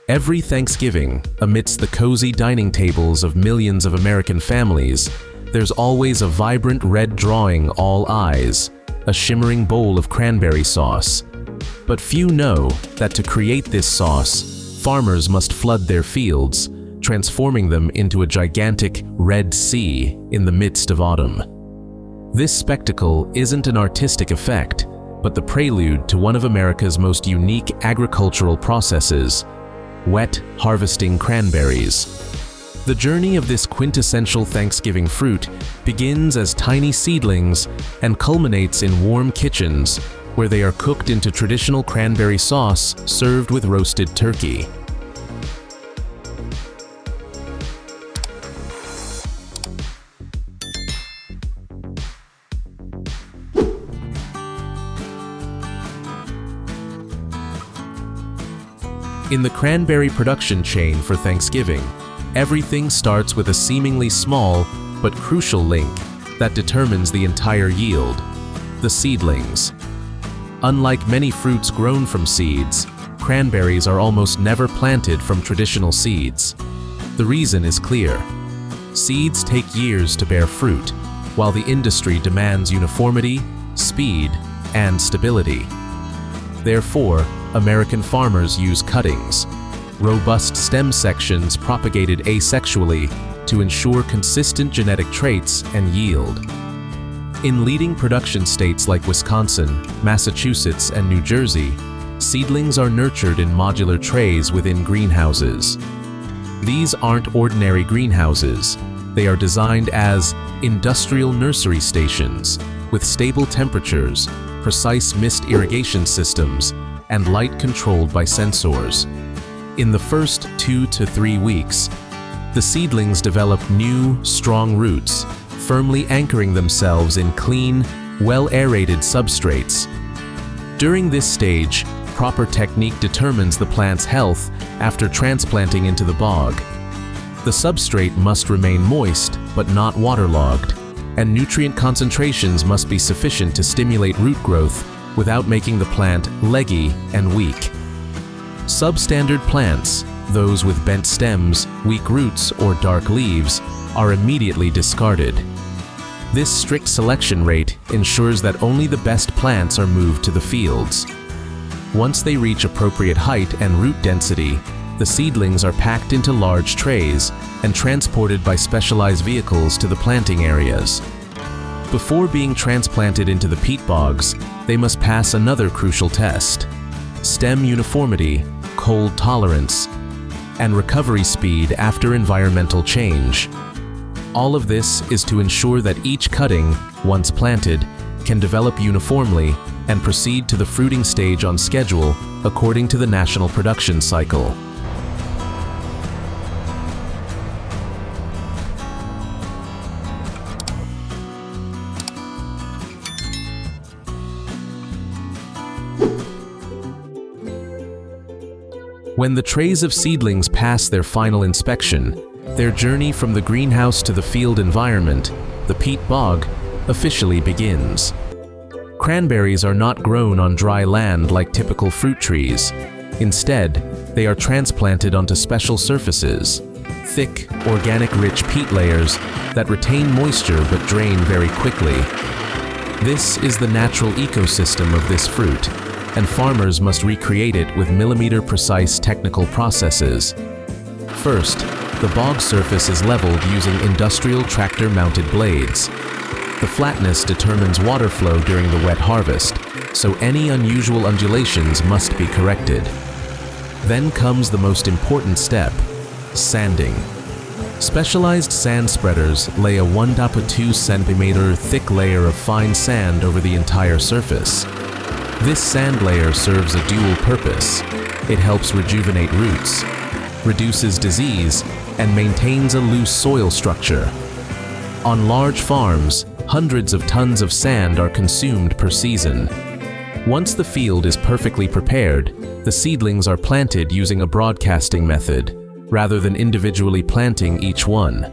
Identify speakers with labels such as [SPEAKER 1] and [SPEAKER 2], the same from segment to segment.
[SPEAKER 1] Every Thanksgiving, amidst the cozy dining tables of millions of American families, there's always a vibrant red drawing all eyes, a shimmering bowl of cranberry sauce. But few know that to create this sauce, farmers must flood their fields, transforming them into a gigantic Red Sea in the midst of autumn. This spectacle isn't an artistic effect, but the prelude to one of America's most unique agricultural processes: wet harvesting cranberries. The journey of this quintessential Thanksgiving fruit begins as tiny seedlings and culminates in warm kitchens, where they are cooked into traditional cranberry sauce served with roasted turkey. In the cranberry production chain for Thanksgiving, everything starts with a seemingly small but crucial link that determines the entire yield: the seedlings. Unlike many fruits grown from seeds, cranberries are almost never planted from traditional seeds. The reason is clear. Seeds take years to bear fruit, while the industry demands uniformity, speed, and stability. Therefore, American farmers use cuttings, robust stem sections propagated asexually, to ensure consistent genetic traits and yield. In leading production states like Wisconsin, Massachusetts, and New Jersey, seedlings are nurtured in modular trays within greenhouses. These aren't ordinary greenhouses. They are designed as industrial nursery stations with stable temperatures, precise mist irrigation systems, and light controlled by sensors. In the first 2 to 3 weeks, the seedlings develop new, strong roots, firmly anchoring themselves in clean, well-aerated substrates. During this stage, proper technique determines the plant's health after transplanting into the bog. The substrate must remain moist but not waterlogged, and nutrient concentrations must be sufficient to stimulate root growth without making the plant leggy and weak. Substandard plants, those with bent stems, weak roots, or dark leaves, are immediately discarded. This strict selection rate ensures that only the best plants are moved to the fields. Once they reach appropriate height and root density, the seedlings are packed into large trays and transported by specialized vehicles to the planting areas. Before being transplanted into the peat bogs, they must pass another crucial test: stem uniformity, cold tolerance, and recovery speed after environmental change. All of this is to ensure that each cutting, once planted, can develop uniformly and proceed to the fruiting stage on schedule according to the national production cycle. When the trays of seedlings pass their final inspection, their journey from the greenhouse to the field environment, the peat bog, officially begins. Cranberries are not grown on dry land like typical fruit trees. Instead, they are transplanted onto special surfaces, thick, organic-rich peat layers that retain moisture but drain very quickly. This is the natural ecosystem of this fruit, and farmers must recreate it with millimeter-precise technical processes. First, the bog surface is leveled using industrial tractor-mounted blades. The flatness determines water flow during the wet harvest, so any unusual undulations must be corrected. Then comes the most important step: sanding. Specialized sand spreaders lay a 1.2 cm thick layer of fine sand over the entire surface. This sand layer serves a dual purpose. It helps rejuvenate roots, reduces disease, and maintains a loose soil structure. On large farms, hundreds of tons of sand are consumed per season. Once the field is perfectly prepared, the seedlings are planted using a broadcasting method, rather than individually planting each one.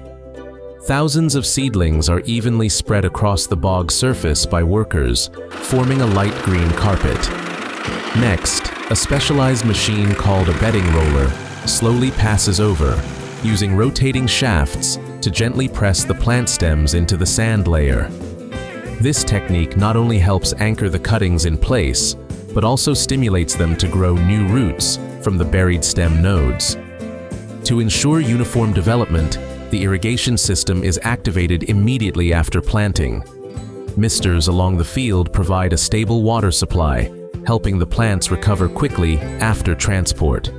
[SPEAKER 1] Thousands of seedlings are evenly spread across the bog surface by workers, forming a light green carpet. Next, a specialized machine called a bedding roller slowly passes over, using rotating shafts to gently press the plant stems into the sand layer. This technique not only helps anchor the cuttings in place, but also stimulates them to grow new roots from the buried stem nodes. To ensure uniform development, the irrigation system is activated immediately after planting. Misters along the field provide a stable water supply, helping the plants recover quickly after transport.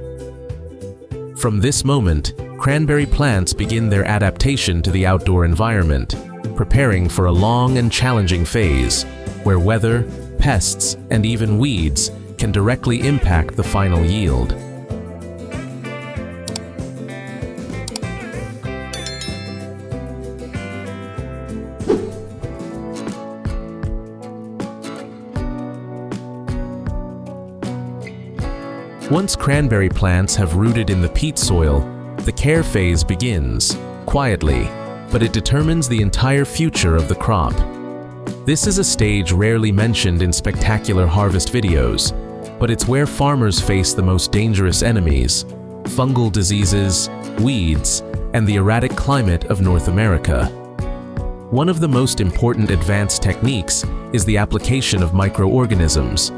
[SPEAKER 1] From this moment, cranberry plants begin their adaptation to the outdoor environment, preparing for a long and challenging phase, where weather, pests, and even weeds can directly impact the final yield. Once cranberry plants have rooted in the peat soil, the care phase begins, quietly, but it determines the entire future of the crop. This is a stage rarely mentioned in spectacular harvest videos, but it's where farmers face the most dangerous enemies: fungal diseases, weeds, and the erratic climate of North America. One of the most important advanced techniques is the application of microorganisms.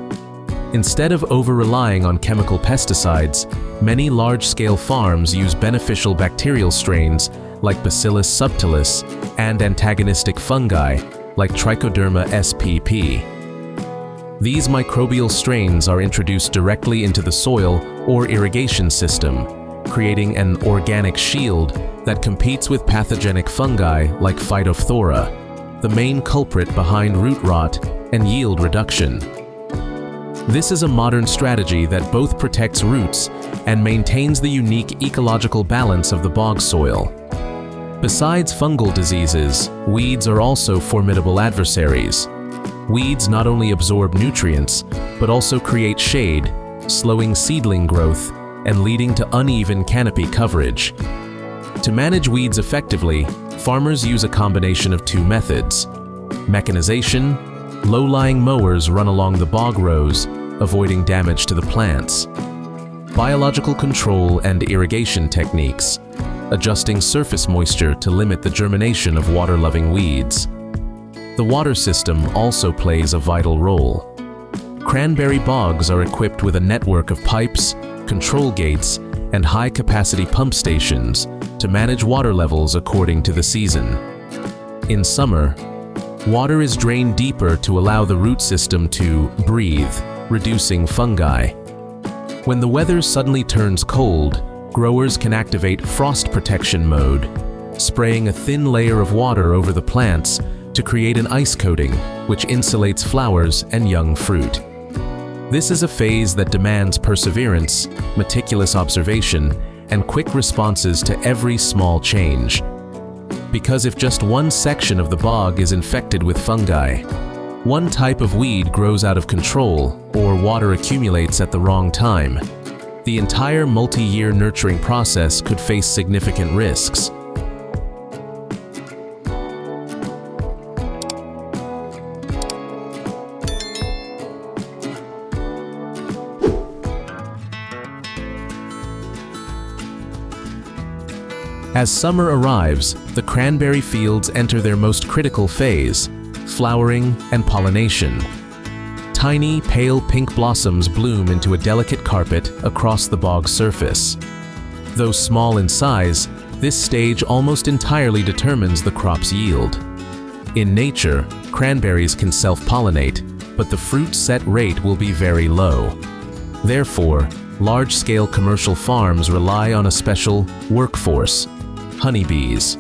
[SPEAKER 1] Instead of over-relying on chemical pesticides, many large-scale farms use beneficial bacterial strains like Bacillus subtilis and antagonistic fungi like Trichoderma spp. These microbial strains are introduced directly into the soil or irrigation system, creating an organic shield that competes with pathogenic fungi like Phytophthora, the main culprit behind root rot and yield reduction. This is a modern strategy that both protects roots and maintains the unique ecological balance of the bog soil. Besides fungal diseases, weeds are also formidable adversaries. Weeds not only absorb nutrients, but also create shade, slowing seedling growth and leading to uneven canopy coverage. To manage weeds effectively, farmers use a combination of two methods: mechanization. Low-lying mowers run along the bog rows, avoiding damage to the plants. Biological control and irrigation techniques, adjusting surface moisture to limit the germination of water-loving weeds. The water system also plays a vital role. Cranberry bogs are equipped with a network of pipes, control gates, and high-capacity pump stations to manage water levels according to the season. In summer, water is drained deeper to allow the root system to breathe, reducing fungi. When the weather suddenly turns cold, growers can activate frost protection mode, spraying a thin layer of water over the plants to create an ice coating, which insulates flowers and young fruit. This is a phase that demands perseverance, meticulous observation, and quick responses to every small change. Because if just one section of the bog is infected with fungi, one type of weed grows out of control, or water accumulates at the wrong time, the entire multi-year nurturing process could face significant risks. As summer arrives, the cranberry fields enter their most critical phase: flowering and pollination. Tiny, pale pink blossoms bloom into a delicate carpet across the bog's surface. Though small in size, this stage almost entirely determines the crop's yield. In nature, cranberries can self-pollinate, but the fruit set rate will be very low. Therefore, large-scale commercial farms rely on a special workforce: honeybees.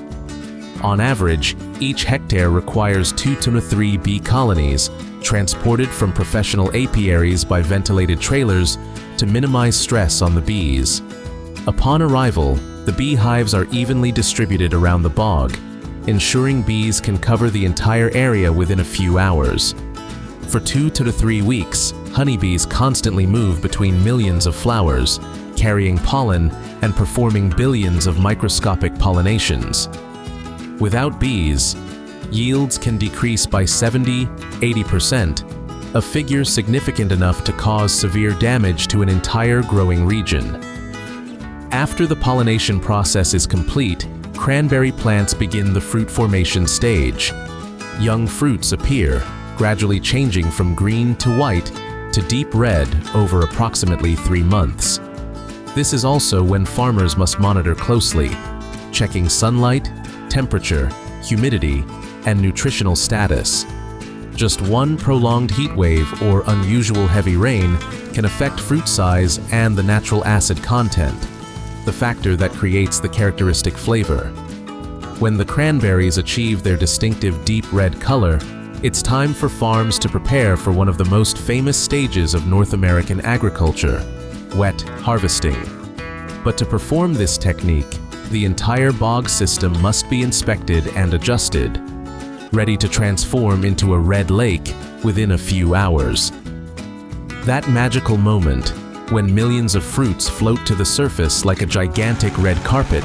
[SPEAKER 1] On average, each hectare requires 2 to 3 bee colonies, transported from professional apiaries by ventilated trailers to minimize stress on the bees. Upon arrival, the beehives are evenly distributed around the bog, ensuring bees can cover the entire area within a few hours. For 2 to 3 weeks, honeybees constantly move between millions of flowers, carrying pollen and performing billions of microscopic pollinations. Without bees, yields can decrease by 70–80%, a figure significant enough to cause severe damage to an entire growing region. After the pollination process is complete, cranberry plants begin the fruit formation stage. Young fruits appear, gradually changing from green to white to deep red over approximately 3 months. This is also when farmers must monitor closely, checking sunlight, temperature, humidity, and nutritional status. Just one prolonged heat wave or unusual heavy rain can affect fruit size and the natural acid content, the factor that creates the characteristic flavor. When the cranberries achieve their distinctive deep red color, it's time for farms to prepare for one of the most famous stages of North American agriculture, wet harvesting. But to perform this technique, the entire bog system must be inspected and adjusted, ready to transform into a red lake within a few hours. That magical moment, when millions of fruits float to the surface like a gigantic red carpet,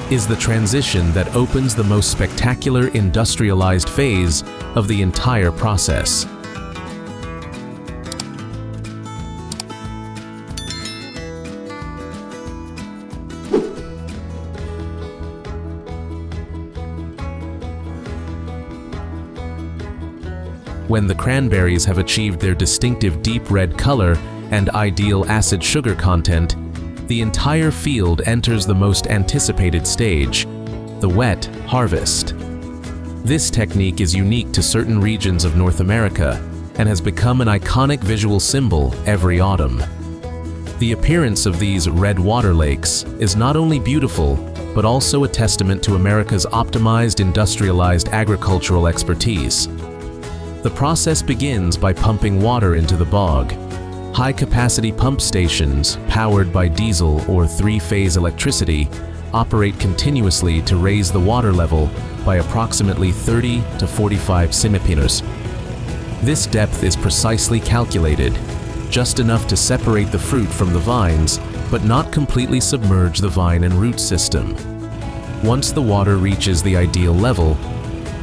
[SPEAKER 1] is the transition that opens the most spectacular industrialized phase of the entire process. When the cranberries have achieved their distinctive deep red color and ideal acid sugar content, the entire field enters the most anticipated stage, the wet harvest. This technique is unique to certain regions of North America and has become an iconic visual symbol every autumn. The appearance of these red water lakes is not only beautiful, but also a testament to America's optimized industrialized agricultural expertise. The process begins by pumping water into the bog. High-capacity pump stations, powered by diesel or three-phase electricity, operate continuously to raise the water level by approximately 30 to 45 centimeters. This depth is precisely calculated, just enough to separate the fruit from the vines, but not completely submerge the vine and root system. Once the water reaches the ideal level,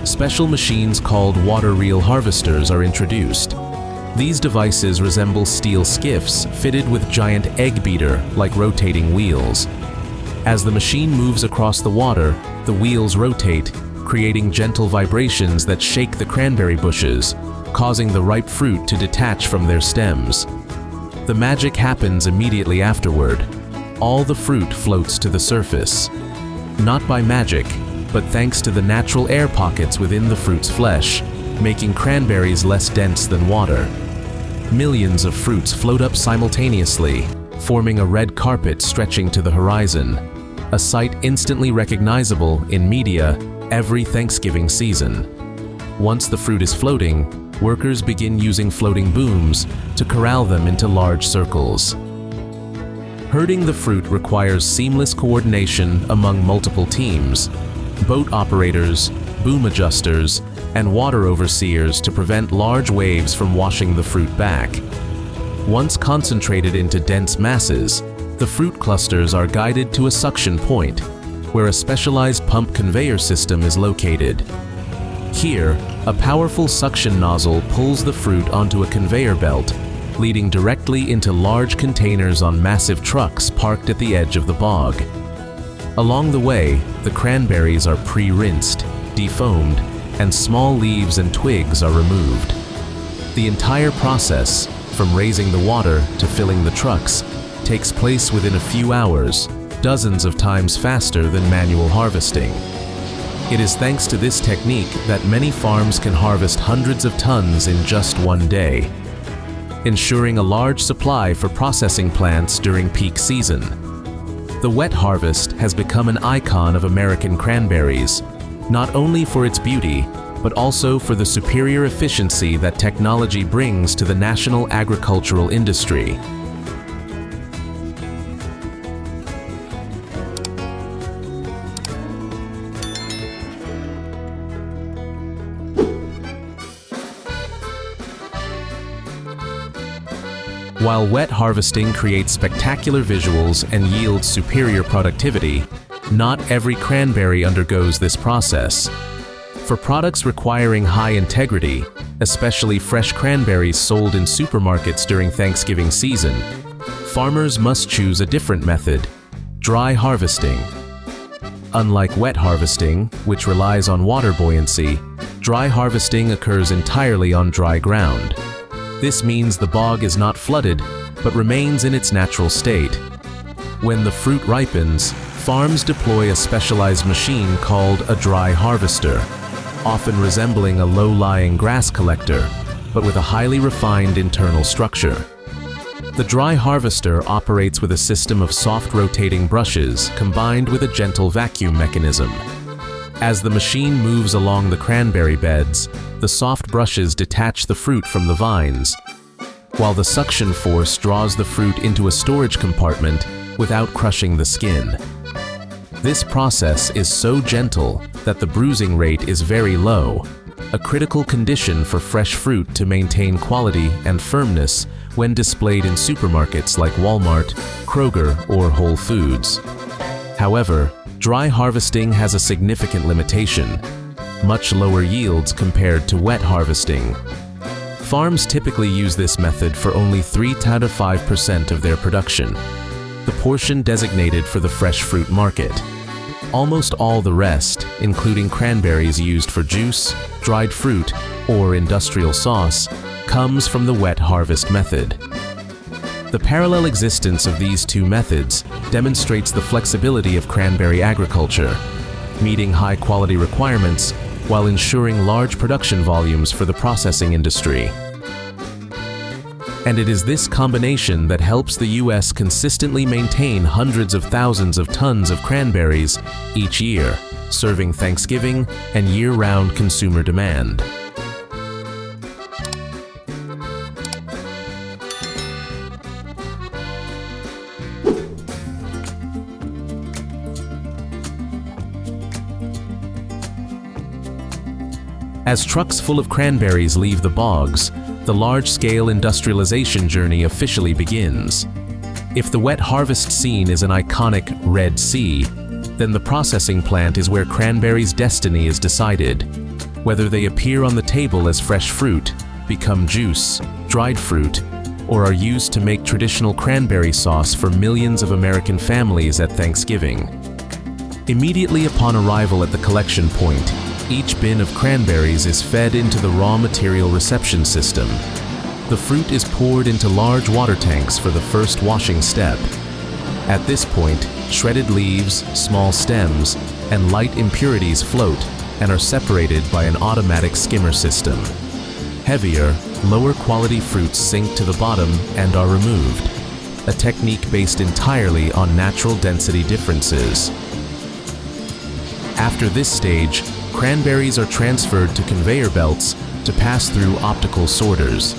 [SPEAKER 1] special machines called water reel harvesters are introduced. These devices resemble steel skiffs fitted with giant egg beater-like rotating wheels. As the machine moves across the water, the wheels rotate, creating gentle vibrations that shake the cranberry bushes, causing the ripe fruit to detach from their stems. The magic happens immediately afterward. All the fruit floats to the surface. Not by magic, but thanks to the natural air pockets within the fruit's flesh, making cranberries less dense than water. Millions of fruits float up simultaneously, forming a red carpet stretching to the horizon, a sight instantly recognizable in media every Thanksgiving season. Once the fruit is floating, workers begin using floating booms to corral them into large circles. Herding the fruit requires seamless coordination among multiple teams, boat operators, boom adjusters, and water overseers to prevent large waves from washing the fruit back. Once concentrated into dense masses, the fruit clusters are guided to a suction point, where a specialized pump conveyor system is located. Here, a powerful suction nozzle pulls the fruit onto a conveyor belt, leading directly into large containers on massive trucks parked at the edge of the bog. Along the way, the cranberries are pre-rinsed, defoamed, and small leaves and twigs are removed. The entire process, from raising the water to filling the trucks, takes place within a few hours, dozens of times faster than manual harvesting. It is thanks to this technique that many farms can harvest hundreds of tons in just one day, ensuring a large supply for processing plants during peak season. The wet harvest has become an icon of American cranberries, not only for its beauty, but also for the superior efficiency that technology brings to the national agricultural industry. While wet harvesting creates spectacular visuals and yields superior productivity, not every cranberry undergoes this process. For products requiring high integrity, especially fresh cranberries sold in supermarkets during Thanksgiving season, farmers must choose a different method. Dry harvesting. Unlike wet harvesting, which relies on water buoyancy, dry harvesting occurs entirely on dry ground. This means the bog is not flooded, but remains in its natural state. When the fruit ripens, farms deploy a specialized machine called a dry harvester, often resembling a low-lying grass collector, but with a highly refined internal structure. The dry harvester operates with a system of soft rotating brushes combined with a gentle vacuum mechanism. As the machine moves along the cranberry beds, the soft brushes detach the fruit from the vines, while the suction force draws the fruit into a storage compartment without crushing the skin. This process is so gentle that the bruising rate is very low, a critical condition for fresh fruit to maintain quality and firmness when displayed in supermarkets like Walmart, Kroger, or Whole Foods. However, dry harvesting has a significant limitation: much lower yields compared to wet harvesting. Farms typically use this method for only 3 to 5% of their production, the portion designated for the fresh fruit market. Almost all the rest, including cranberries used for juice, dried fruit, or industrial sauce, comes from the wet harvest method. The parallel existence of these two methods demonstrates the flexibility of cranberry agriculture, meeting high-quality requirements while ensuring large production volumes for the processing industry. And it is this combination that helps the U.S. consistently maintain hundreds of thousands of tons of cranberries each year, serving Thanksgiving and year-round consumer demand. As trucks full of cranberries leave the bogs, the large-scale industrialization journey officially begins. If the wet harvest scene is an iconic Red Sea, then the processing plant is where cranberries' destiny is decided. Whether they appear on the table as fresh fruit, become juice, dried fruit, or are used to make traditional cranberry sauce for millions of American families at Thanksgiving. Immediately upon arrival at the collection point, each bin of cranberries is fed into the raw material reception system. The fruit is poured into large water tanks for the first washing step. At this point, shredded leaves, small stems, and light impurities float and are separated by an automatic skimmer system. Heavier, lower quality fruits sink to the bottom and are removed, a technique based entirely on natural density differences. After this stage, cranberries are transferred to conveyor belts to pass through optical sorters.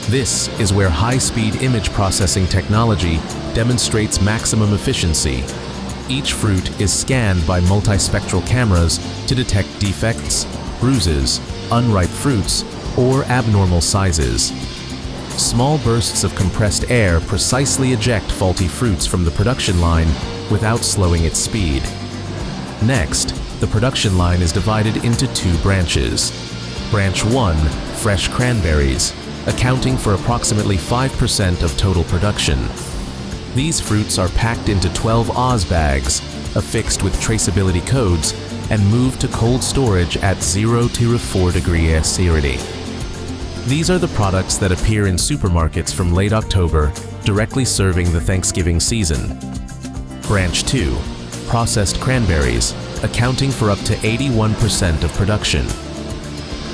[SPEAKER 1] This is where high-speed image processing technology demonstrates maximum efficiency. Each fruit is scanned by multispectral cameras to detect defects, bruises, unripe fruits, or abnormal sizes. Small bursts of compressed air precisely eject faulty fruits from the production line without slowing its speed. Next, the production line is divided into 2 branches. Branch 1, fresh cranberries, accounting for approximately 5% of total production. These fruits are packed into 12 Oz bags, affixed with traceability codes, and moved to cold storage at 0 to 4 degrees acidity. These are the products that appear in supermarkets from late October, directly serving the Thanksgiving season. Branch 2, processed cranberries, accounting for up to 81% of production.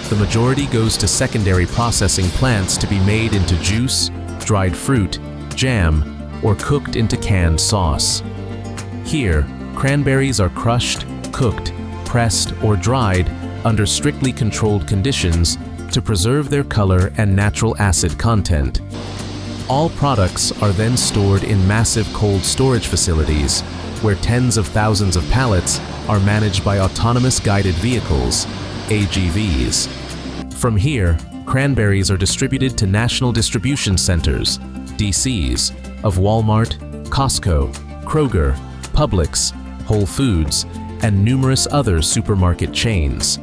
[SPEAKER 1] The majority goes to secondary processing plants to be made into juice, dried fruit, jam, or cooked into canned sauce. Here, cranberries are crushed, cooked, pressed, or dried under strictly controlled conditions to preserve their color and natural acid content. All products are then stored in massive cold storage facilities, where tens of thousands of pallets are managed by autonomous guided vehicles, AGVs. From here, cranberries are distributed to national distribution centers, DCs, of Walmart, Costco, Kroger, Publix, Whole Foods, and numerous other supermarket chains.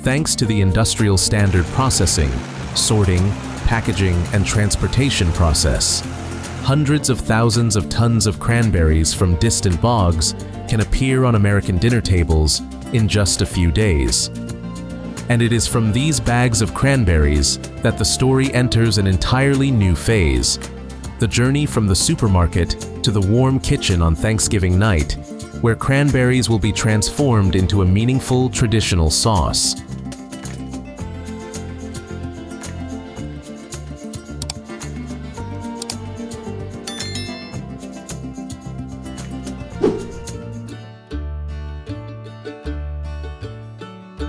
[SPEAKER 1] Thanks to the industrial standard processing, sorting, packaging, and transportation process, Hundreds of thousands of tons of cranberries from distant bogs can appear on American dinner tables in just a few days. And it is from these bags of cranberries that the story enters an entirely new phase. The journey from the supermarket to the warm kitchen on Thanksgiving night, where cranberries will be transformed into a meaningful traditional sauce.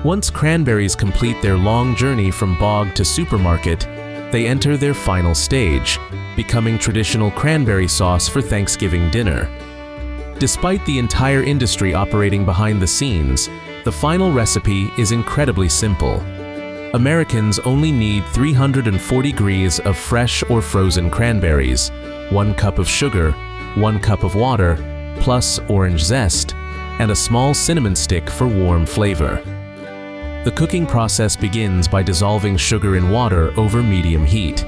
[SPEAKER 1] Once cranberries complete their long journey from bog to supermarket, they enter their final stage, becoming traditional cranberry sauce for Thanksgiving dinner. Despite the entire industry operating behind the scenes, the final recipe is incredibly simple. Americans only need 340 degrees of fresh or frozen cranberries, 1 cup of sugar, 1 cup of water, plus orange zest, and a small cinnamon stick for warm flavor. The cooking process begins by dissolving sugar in water over medium heat.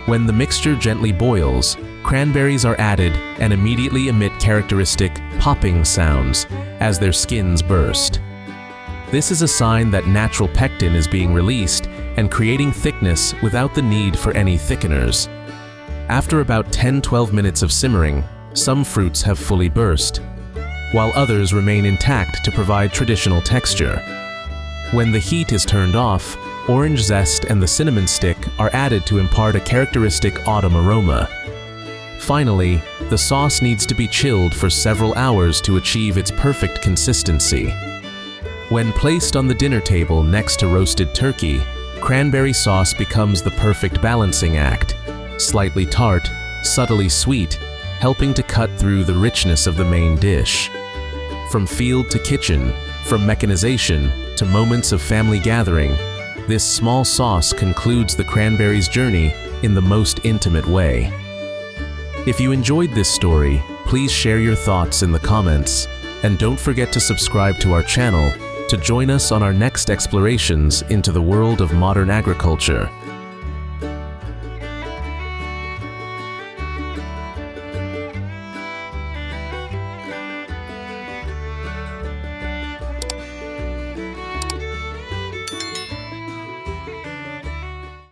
[SPEAKER 1] When the mixture gently boils, cranberries are added and immediately emit characteristic popping sounds as their skins burst. This is a sign that natural pectin is being released and creating thickness without the need for any thickeners. After about 10-12 minutes of simmering, some fruits have fully burst, while others remain intact to provide traditional texture. When the heat is turned off, orange zest and the cinnamon stick are added to impart a characteristic autumn aroma. Finally, the sauce needs to be chilled for several hours to achieve its perfect consistency. When placed on the dinner table next to roasted turkey, cranberry sauce becomes the perfect balancing act, slightly tart, subtly sweet, helping to cut through the richness of the main dish. From field to kitchen, from mechanization to moments of family gathering, this small sauce concludes the cranberries' journey in the most intimate way. If you enjoyed this story, please share your thoughts in the comments, and don't forget to subscribe to our channel to join us on our next explorations into the world of modern agriculture.